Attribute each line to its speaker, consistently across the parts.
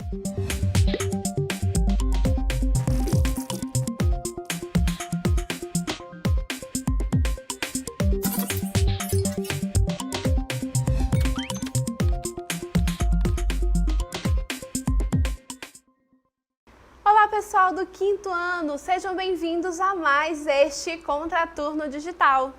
Speaker 1: Olá pessoal do 5º ano, sejam bem-vindos a mais este Contraturno Digital.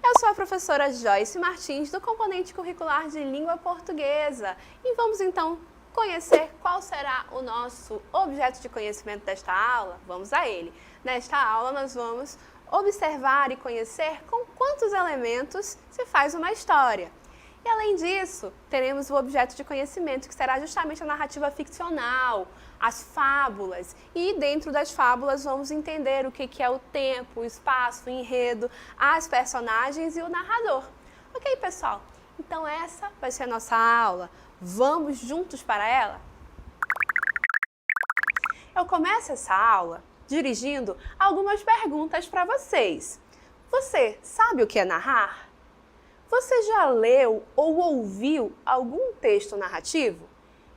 Speaker 1: Eu sou a professora Joyce Martins do componente curricular de Língua Portuguesa e vamos então conhecer qual será o nosso objeto de conhecimento desta aula. Vamos a ele. Nesta aula nós vamos observar e conhecer com quantos elementos se faz uma história. E além disso, teremos o objeto de conhecimento que será justamente a narrativa ficcional, as fábulas, e dentro das fábulas vamos entender o que é o tempo, o espaço, o enredo, as personagens e o narrador. Ok, pessoal? Então essa vai ser a nossa aula. Vamos juntos para ela? Eu começo essa aula dirigindo algumas perguntas para vocês. Você sabe o que é narrar? Você já leu ou ouviu algum texto narrativo?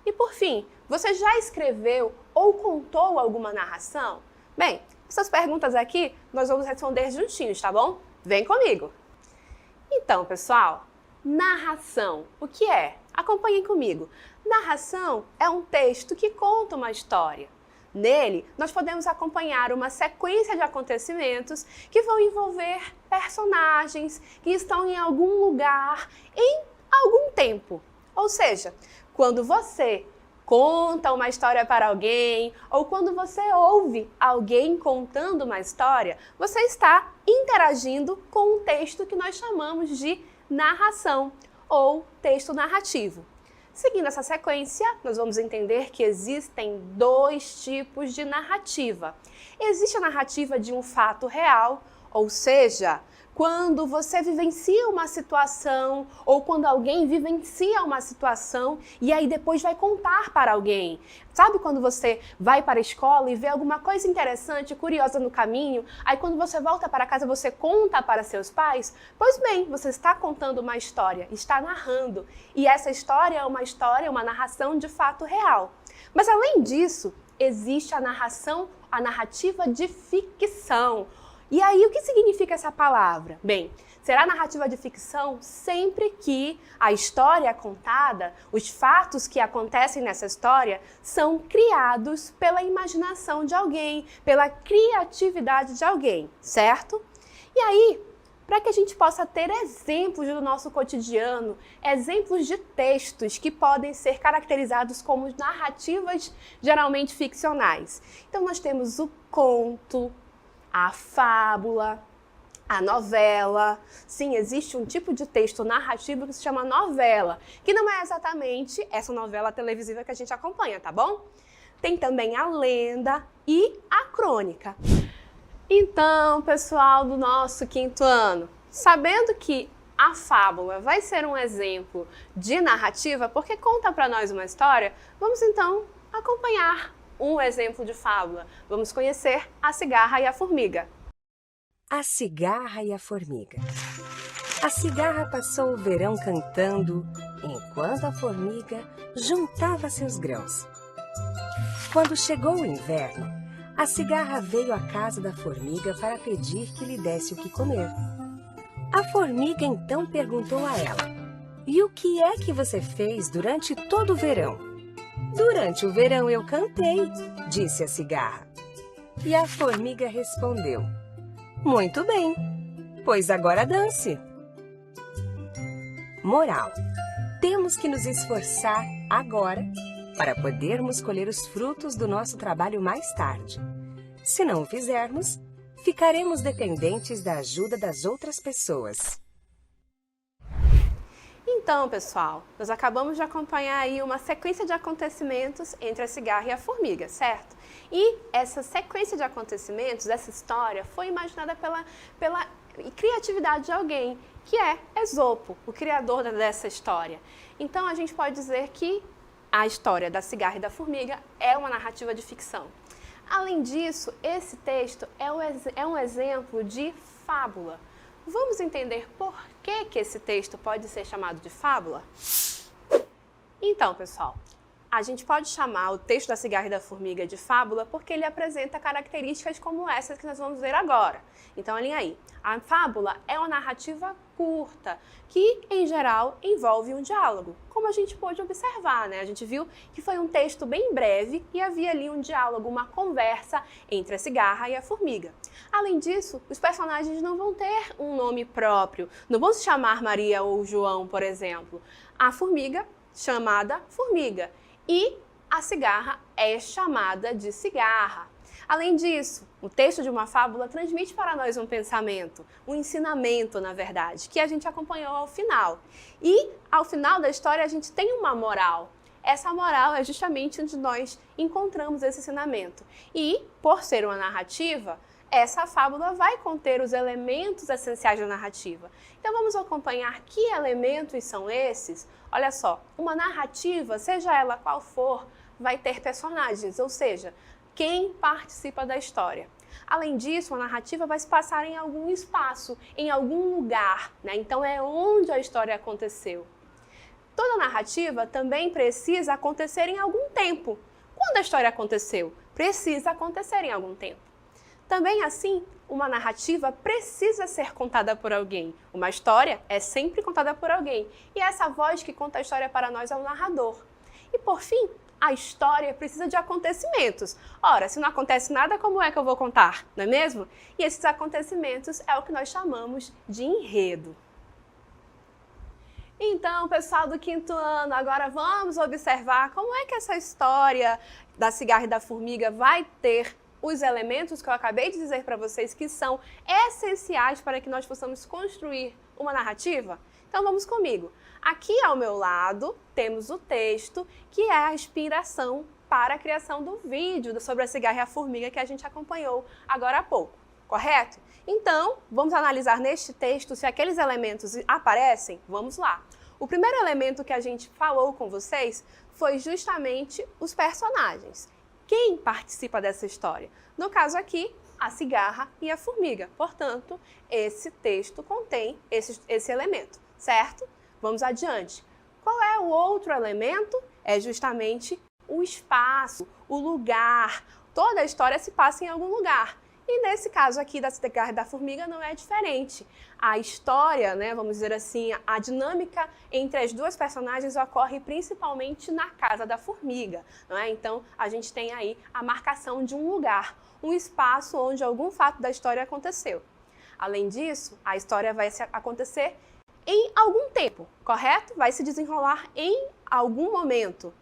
Speaker 1: E por fim, você já escreveu ou contou alguma narração? Bem, essas perguntas aqui nós vamos responder juntinhos, tá bom? Vem comigo! Então, pessoal, narração, o que é? Acompanhem comigo. Narração é um texto que conta uma história. Nele, nós podemos acompanhar uma sequência de acontecimentos que vão envolver personagens que estão em algum lugar, em algum tempo. Ou seja, quando você conta uma história para alguém ou quando você ouve alguém contando uma história, você está interagindo com um texto que nós chamamos de narração ou texto narrativo. Seguindo essa sequência, nós vamos entender que existem dois tipos de narrativa. Existe a narrativa de um fato real, ou seja, quando você vivencia uma situação ou quando alguém vivencia uma situação e aí depois vai contar para alguém. Sabe quando você vai para a escola e vê alguma coisa interessante, curiosa no caminho, aí quando você volta para casa você conta para seus pais? Pois bem, você está contando uma história, está narrando. E essa história é uma narração de fato real. Mas além disso, existe a narrativa de ficção. E aí, o que significa essa palavra? Bem, será narrativa de ficção sempre que a história é contada, os fatos que acontecem nessa história são criados pela imaginação de alguém, pela criatividade de alguém, certo? E aí, para que a gente possa ter exemplos do nosso cotidiano, exemplos de textos que podem ser caracterizados como narrativas geralmente ficcionais. Então, nós temos o conto, a fábula, a novela. Sim, existe um tipo de texto narrativo que se chama novela, que não é exatamente essa novela televisiva que a gente acompanha, tá bom? Tem também a lenda e a crônica. Então, pessoal do nosso 5º ano, sabendo que a fábula vai ser um exemplo de narrativa, porque conta para nós uma história, vamos então acompanhar um exemplo de fábula. Vamos conhecer a cigarra e a formiga.
Speaker 2: A cigarra e a formiga. A cigarra passou o verão cantando, enquanto a formiga juntava seus grãos. Quando chegou o inverno, a cigarra veio à casa da formiga para pedir que lhe desse o que comer. A formiga então perguntou a ela: "E o que é que você fez durante todo o verão?" "Durante o verão eu cantei", disse a cigarra. E a formiga respondeu: "Muito bem, pois agora dance." Moral: temos que nos esforçar agora para podermos colher os frutos do nosso trabalho mais tarde. Se não o fizermos, ficaremos dependentes da ajuda das outras pessoas.
Speaker 1: Então, pessoal, nós acabamos de acompanhar aí uma sequência de acontecimentos entre a cigarra e a formiga, certo? E essa sequência de acontecimentos, essa história, foi imaginada pela criatividade de alguém, que é Esopo, o criador dessa história. Então, a gente pode dizer que a história da cigarra e da formiga é uma narrativa de ficção. Além disso, esse texto é um exemplo de fábula. Vamos entender por que esse texto pode ser chamado de fábula? Então, pessoal, a gente pode chamar o texto da cigarra e da formiga de fábula porque ele apresenta características como essas que nós vamos ver agora. Então, olhem aí. A fábula é uma narrativa curta, que, em geral, envolve um diálogo, como a gente pôde observar, né? A gente viu que foi um texto bem breve e havia ali um diálogo, uma conversa entre a cigarra e a formiga. Além disso, os personagens não vão ter um nome próprio, não vão se chamar Maria ou João, por exemplo. A formiga, chamada formiga, e a cigarra é chamada de cigarra. Além disso, o texto de uma fábula transmite para nós um pensamento, um ensinamento, na verdade, que a gente acompanhou ao final. E, ao final da história, a gente tem uma moral. Essa moral é justamente onde nós encontramos esse ensinamento. E, por ser uma narrativa, essa fábula vai conter os elementos essenciais da narrativa. Então, vamos acompanhar que elementos são esses? Olha só, uma narrativa, seja ela qual for, vai ter personagens, ou seja, quem participa da história. Além disso, a narrativa vai se passar em algum espaço, em algum lugar, né? Então é onde a história aconteceu. Toda narrativa também precisa acontecer em algum tempo. Quando a história aconteceu? Precisa acontecer em algum tempo. Também assim, uma narrativa precisa ser contada por alguém. Uma história é sempre contada por alguém. E essa voz que conta a história para nós é o narrador. E por fim, a história precisa de acontecimentos. Ora, se não acontece nada, como é que eu vou contar, não é mesmo? E esses acontecimentos é o que nós chamamos de enredo. Então, pessoal do quinto ano, agora vamos observar como é que essa história da cigarra e da formiga vai ter os elementos que eu acabei de dizer para vocês que são essenciais para que nós possamos construir uma narrativa. Então vamos comigo. Aqui ao meu lado temos o texto que é a inspiração para a criação do vídeo sobre a cigarra e a formiga que a gente acompanhou agora há pouco, correto? Então, vamos analisar neste texto se aqueles elementos aparecem? Vamos lá. O primeiro elemento que a gente falou com vocês foi justamente os personagens. Quem participa dessa história? No caso aqui, a cigarra e a formiga. Portanto, esse texto contém esse elemento, certo? Vamos adiante. Qual é o outro elemento? É justamente o espaço, o lugar. Toda a história se passa em algum lugar. E nesse caso aqui da cigarra e da formiga não é diferente. A história, né, vamos dizer assim, a dinâmica entre as duas personagens ocorre principalmente na casa da formiga, não é? Então a gente tem aí a marcação de um lugar, um espaço onde algum fato da história aconteceu. Além disso, a história vai acontecer em algum tempo, correto? Vai se desenrolar em algum momento.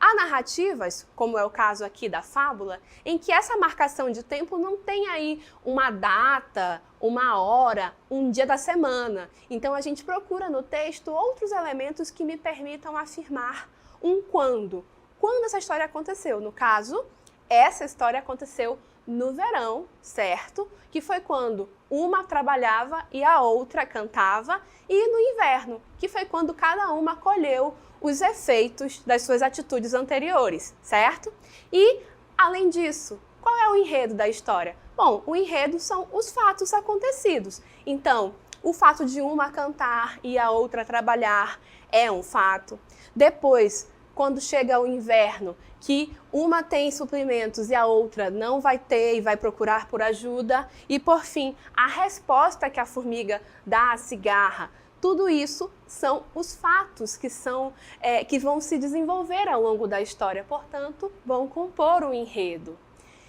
Speaker 1: Há narrativas, como é o caso aqui da fábula, em que essa marcação de tempo não tem aí uma data, uma hora, um dia da semana. Então a gente procura no texto outros elementos que me permitam afirmar um quando. Quando essa história aconteceu? No caso, essa história aconteceu no verão, certo? Que foi quando uma trabalhava e a outra cantava, e no inverno, que foi quando cada uma colheu os efeitos das suas atitudes anteriores, certo? E, além disso, qual é o enredo da história? Bom, o enredo são os fatos acontecidos. Então, o fato de uma cantar e a outra trabalhar é um fato. Depois, quando chega o inverno, que uma tem suprimentos e a outra não vai ter e vai procurar por ajuda. E, por fim, a resposta que a formiga dá à cigarra. Tudo isso são os fatos que vão se desenvolver ao longo da história, portanto, vão compor o enredo.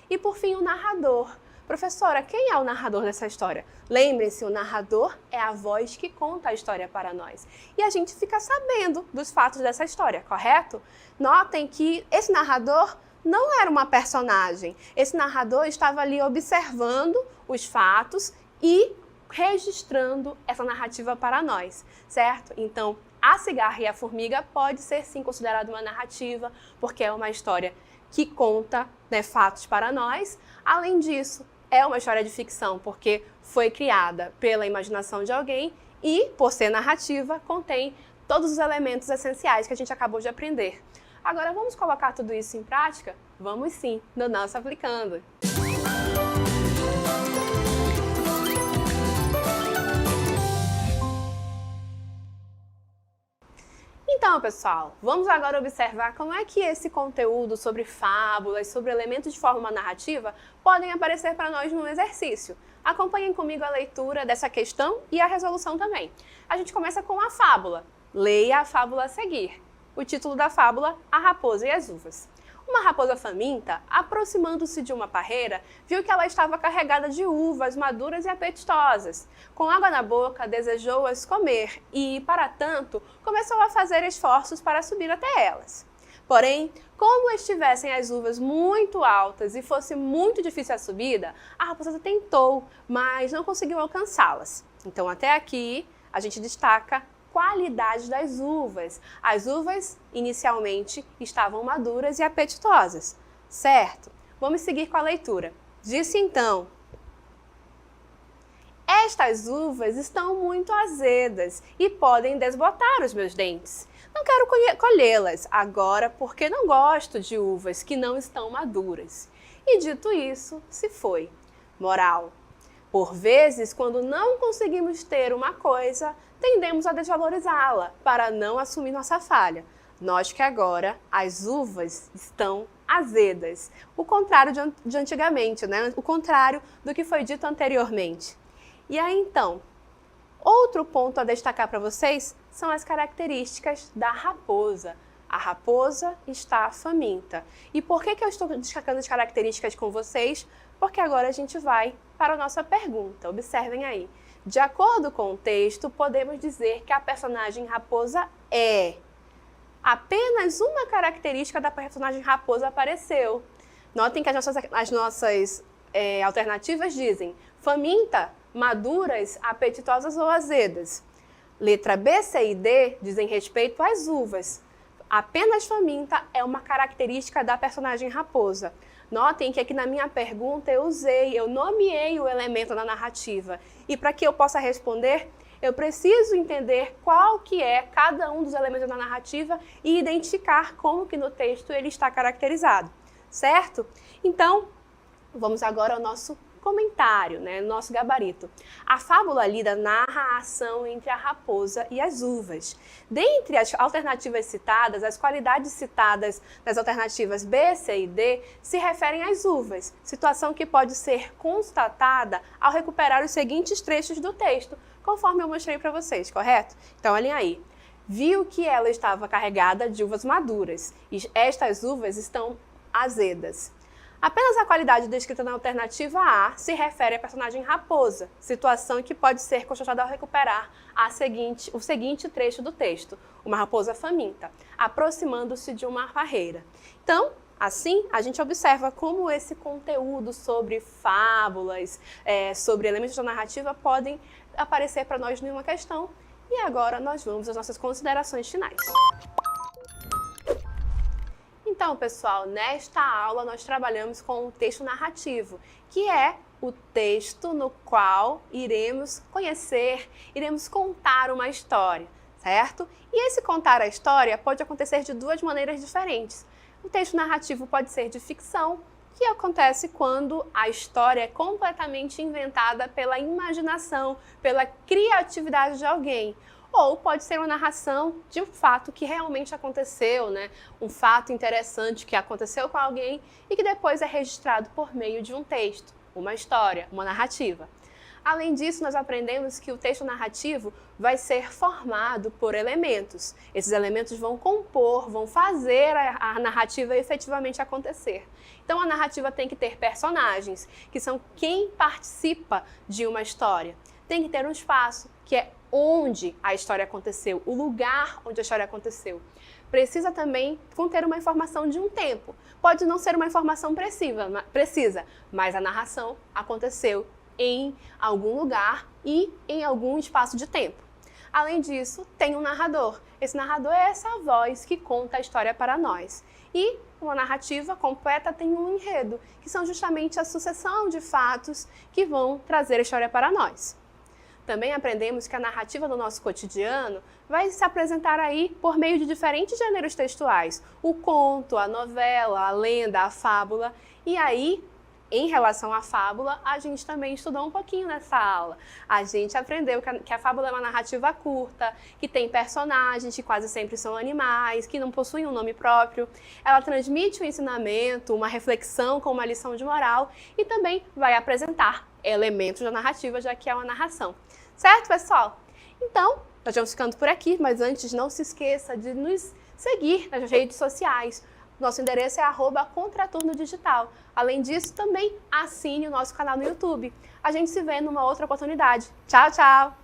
Speaker 1: E, por fim, o narrador. Professora, quem é o narrador dessa história? Lembre-se, o narrador é a voz que conta a história para nós. E a gente fica sabendo dos fatos dessa história, correto? Notem que esse narrador não era uma personagem. Esse narrador estava ali observando os fatos e registrando essa narrativa para nós, certo? Então, a cigarra e a formiga pode ser sim considerada uma narrativa, porque é uma história que conta, né, fatos para nós. Além disso, é uma história de ficção, porque foi criada pela imaginação de alguém e, por ser narrativa, contém todos os elementos essenciais que a gente acabou de aprender. Agora, vamos colocar tudo isso em prática? Vamos sim, no nosso Aplicando! Então, Então, pessoal, vamos agora observar como é que esse conteúdo sobre fábulas, sobre elementos de forma narrativa, podem aparecer para nós no exercício. Acompanhem comigo a leitura dessa questão e a resolução também. A gente começa com a fábula. Leia a fábula a seguir. O título da fábula, A Raposa e as Uvas. Uma raposa faminta, aproximando-se de uma parreira, viu que ela estava carregada de uvas maduras e apetitosas. Com água na boca, desejou-as comer e, para tanto, começou a fazer esforços para subir até elas. Porém, como estivessem as uvas muito altas e fosse muito difícil a subida, a raposa tentou, mas não conseguiu alcançá-las. Então, até aqui, a gente destaca qualidade das uvas. As uvas, inicialmente, estavam maduras e apetitosas, certo? Vamos seguir com a leitura. Disse então: estas uvas estão muito azedas e podem desbotar os meus dentes. Não quero colhê-las agora porque não gosto de uvas que não estão maduras. E dito isso, se foi. Moral: por vezes, quando não conseguimos ter uma coisa, tendemos a desvalorizá-la para não assumir nossa falha. Note que agora as uvas estão azedas. O contrário de antigamente, né? O contrário do que foi dito anteriormente. E aí, então, outro ponto a destacar para vocês são as características da raposa. A raposa está faminta. E por que eu estou destacando as características com vocês? Porque agora a gente vai para a nossa pergunta. Observem aí. De acordo com o texto, podemos dizer que a personagem raposa é. Apenas uma característica da personagem raposa apareceu. Notem que as nossas alternativas dizem faminta, maduras, apetitosas ou azedas. Letra B, C e D dizem respeito às uvas. Apenas faminta é uma característica da personagem raposa. Notem que aqui na minha pergunta eu nomeei o elemento da narrativa. E para que eu possa responder, eu preciso entender qual que é cada um dos elementos da narrativa e identificar como que no texto ele está caracterizado, certo? Então, vamos agora ao nosso comentário, né, nosso gabarito. A fábula lida narra a ação entre a raposa e as uvas. Dentre as alternativas citadas, as qualidades citadas nas alternativas B, C e D se referem às uvas, situação que pode ser constatada ao recuperar os seguintes trechos do texto, conforme eu mostrei para vocês, correto? Então, olhem aí. Viu que ela estava carregada de uvas maduras e estas uvas estão azedas. Apenas a qualidade descrita na alternativa A se refere à personagem raposa, situação que pode ser constatada ao recuperar o seguinte trecho do texto, uma raposa faminta, aproximando-se de uma barreira. Então, assim, a gente observa como esse conteúdo sobre fábulas, sobre elementos da narrativa podem aparecer para nós em uma questão. E agora nós vamos às nossas considerações finais. Então, pessoal, nesta aula nós trabalhamos com o texto narrativo, que é o texto no qual iremos conhecer, iremos contar uma história, certo? E esse contar a história pode acontecer de duas maneiras diferentes. O texto narrativo pode ser de ficção, que acontece quando a história é completamente inventada pela imaginação, pela criatividade de alguém. Ou pode ser uma narração de um fato que realmente aconteceu, né? Um fato interessante que aconteceu com alguém e que depois é registrado por meio de um texto, uma história, uma narrativa. Além disso, nós aprendemos que o texto narrativo vai ser formado por elementos. Esses elementos vão compor, vão fazer a narrativa efetivamente acontecer. Então, a narrativa tem que ter personagens, que são quem participa de uma história. Tem que ter um espaço, que é onde a história aconteceu, o lugar onde a história aconteceu. Precisa também conter uma informação de um tempo. Pode não ser uma informação precisa, mas a narração aconteceu em algum lugar e em algum espaço de tempo. Além disso, tem um narrador. Esse narrador é essa voz que conta a história para nós. E uma narrativa completa tem um enredo, que são justamente a sucessão de fatos que vão trazer a história para nós. Também aprendemos que a narrativa do nosso cotidiano vai se apresentar aí por meio de diferentes gêneros textuais. O conto, a novela, a lenda, a fábula. E aí, Em relação à fábula, a gente também estudou um pouquinho nessa aula. A gente aprendeu que a fábula é uma narrativa curta, que tem personagens que quase sempre são animais, que não possuem um nome próprio. Ela transmite um ensinamento, uma reflexão com uma lição de moral e também vai apresentar elementos da narrativa, já que é uma narração. Certo, pessoal? Então, nós vamos ficando por aqui, mas antes não se esqueça de nos seguir nas redes sociais. Nosso endereço é @ContraturnoDigital. Além disso, também assine o nosso canal no YouTube. A gente se vê numa outra oportunidade. Tchau, tchau!